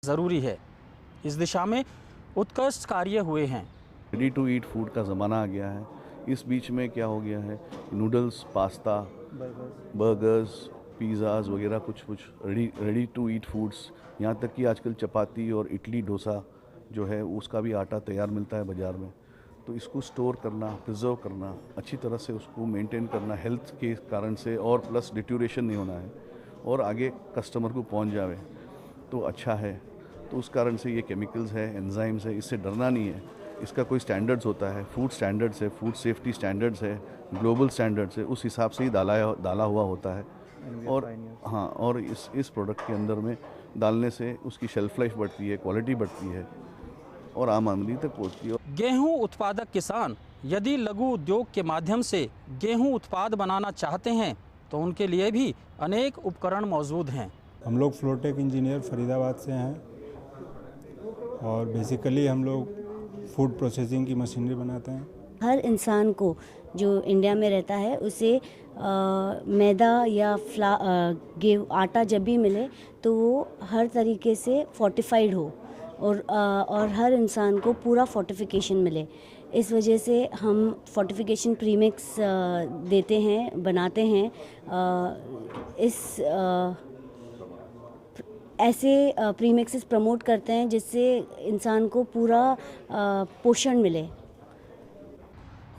ज़रूरी है। इस दिशा में उत्कृष्ट कार्य हुए हैं। रेडी टू ईट फूड का ज़माना आ गया है। इस बीच में क्या हो गया है, नूडल्स, पास्ता, बर्गर्स, पिज़्ज़ाज़ वगैरह कुछ रेडी टू ईट फूड्स, यहाँ तक कि आजकल चपाती और इडली डोसा जो है उसका भी आटा तैयार मिलता है बाज़ार में। तो इसको स्टोर करना, प्रिजर्व करना, अच्छी तरह से उसको मेंटेन करना हेल्थ के कारण से, और प्लस डिट्यूरेशन नहीं होना है और आगे कस्टमर को पहुँच जावे तो अच्छा है। तो उस कारण से ये केमिकल्स है, एंजाइम्स है, इससे डरना नहीं है। इसका कोई स्टैंडर्ड्स होता है, फूड स्टैंडर्ड्स है, फूड सेफ्टी स्टैंडर्ड्स है, ग्लोबल स्टैंडर्ड्स है, उस हिसाब से ही डाला हुआ होता है। और हाँ, और इस प्रोडक्ट के अंदर में डालने से उसकी शेल्फ लाइफ बढ़ती है, क्वालिटी बढ़ती है और आम आदमी तक पहुँचती है। गेहूं उत्पादक किसान यदि लघु उद्योग के माध्यम से गेहूं उत्पाद बनाना चाहते हैं तो उनके लिए भी अनेक उपकरण मौजूद हैं। हम लोग फ्लोटेक इंजीनियर फरीदाबाद से हैं और बेसिकली हम लोग फूड प्रोसेसिंग की मशीनरी बनाते हैं। हर इंसान को जो इंडिया में रहता है उसे मैदा या गेहूं आटा जब भी मिले तो वो हर तरीके से फोर्टिफाइड हो और हर इंसान को पूरा फोर्टिफिकेशन मिले। इस वजह से हम फोर्टिफिकेशन प्रीमिक्स देते हैं, बनाते हैं। ऐसे प्रीमिक्सेस प्रमोट करते हैं जिससे इंसान को पूरा पोषण मिले।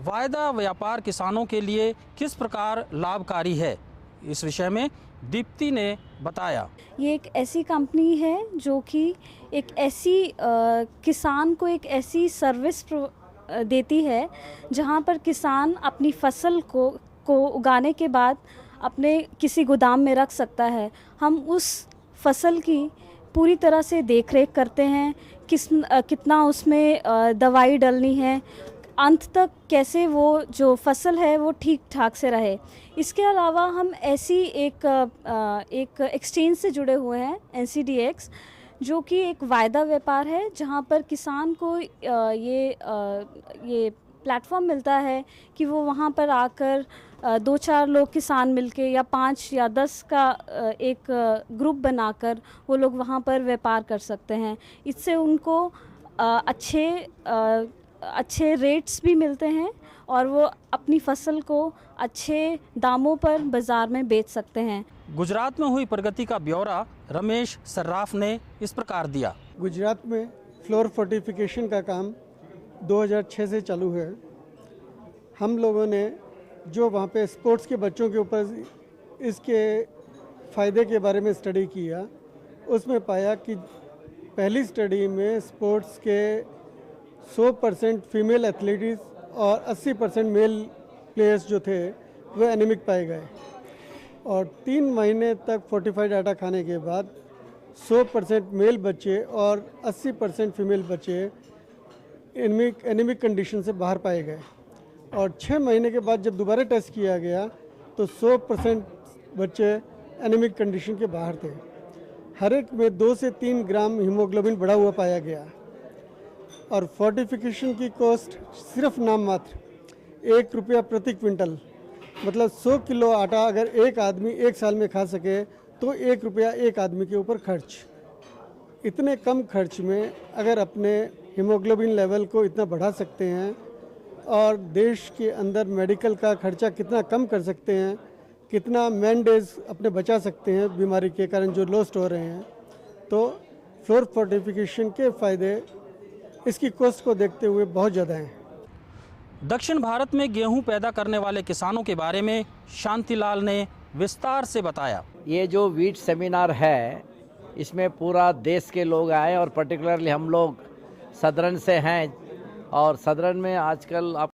वायदा व्यापार किसानों के लिए किस प्रकार लाभकारी है, इस विषय में दीप्ति ने बताया। ये एक ऐसी कंपनी है जो कि एक ऐसी किसान को एक ऐसी सर्विस देती है जहां पर किसान अपनी फसल को उगाने के बाद अपने किसी गोदाम में रख सकता है। हम उस फसल की पूरी तरह से देखरेख करते हैं, कितना उसमें दवाई डालनी है, अंत तक कैसे वो जो फसल है वो ठीक ठाक से रहे। इसके अलावा हम ऐसी एक एक्सचेंज से जुड़े हुए हैं, NCDX, जो कि एक वायदा व्यापार है जहां पर किसान को ये प्लेटफॉर्म मिलता है कि वो वहां पर आकर 2-4 लोग किसान मिलके या 5 या 10 का एक ग्रुप बनाकर वो लोग वहां पर व्यापार कर सकते हैं। इससे उनको अच्छे रेट्स भी मिलते हैं और वो अपनी फसल को अच्छे दामों पर बाज़ार में बेच सकते हैं। गुजरात में हुई प्रगति का ब्यौरा रमेश सर्राफ ने इस प्रकार दिया। गुजरात में फ्लोर फोर्टिफिकेशन का काम 2006 से चालू है। हम लोगों ने जो वहाँ पे स्पोर्ट्स के बच्चों के ऊपर इसके फ़ायदे के बारे में स्टडी किया, उसमें पाया कि पहली स्टडी में स्पोर्ट्स के 100% फीमेल एथलीट्स और 80% मेल प्लेयर्स जो थे वो एनीमिक पाए गए और 3 महीने तक फोर्टिफाइड आटा खाने के बाद 100% मेल बच्चे और 80% फीमेल बच्चे एनीमिक कंडीशन से बाहर पाए गए और 6 महीने के बाद जब दोबारा टेस्ट किया गया तो 100% बच्चे एनीमिक कंडीशन के बाहर थे। हर एक में 2 से 3 ग्राम हीमोग्लोबिन बढ़ा हुआ पाया गया और फोर्टिफिकेशन की कॉस्ट सिर्फ नाम मात्र 1 रुपया प्रति क्विंटल, मतलब 100 किलो आटा अगर एक आदमी 1 साल में खा सके तो 1 रुपया एक आदमी के ऊपर खर्च। इतने कम खर्च में अगर अपने हीमोग्लोबिन लेवल को इतना बढ़ा सकते हैं और देश के अंदर मेडिकल का खर्चा कितना कम कर सकते हैं, कितना मैन डेज अपने बचा सकते हैं बीमारी के कारण जो लॉस्ट हो रहे हैं, तो फ्लोर फोर्टिफिकेशन के फ़ायदे इसकी कॉस्ट को देखते हुए बहुत ज़्यादा हैं। दक्षिण भारत में गेहूं पैदा करने वाले किसानों के बारे में शांतिलाल ने विस्तार से बताया। ये जो वीट सेमिनार है इसमें पूरा देश के लोग आए और पर्टिकुलरली हम लोग सदरन से हैं और सदरन में आजकल आप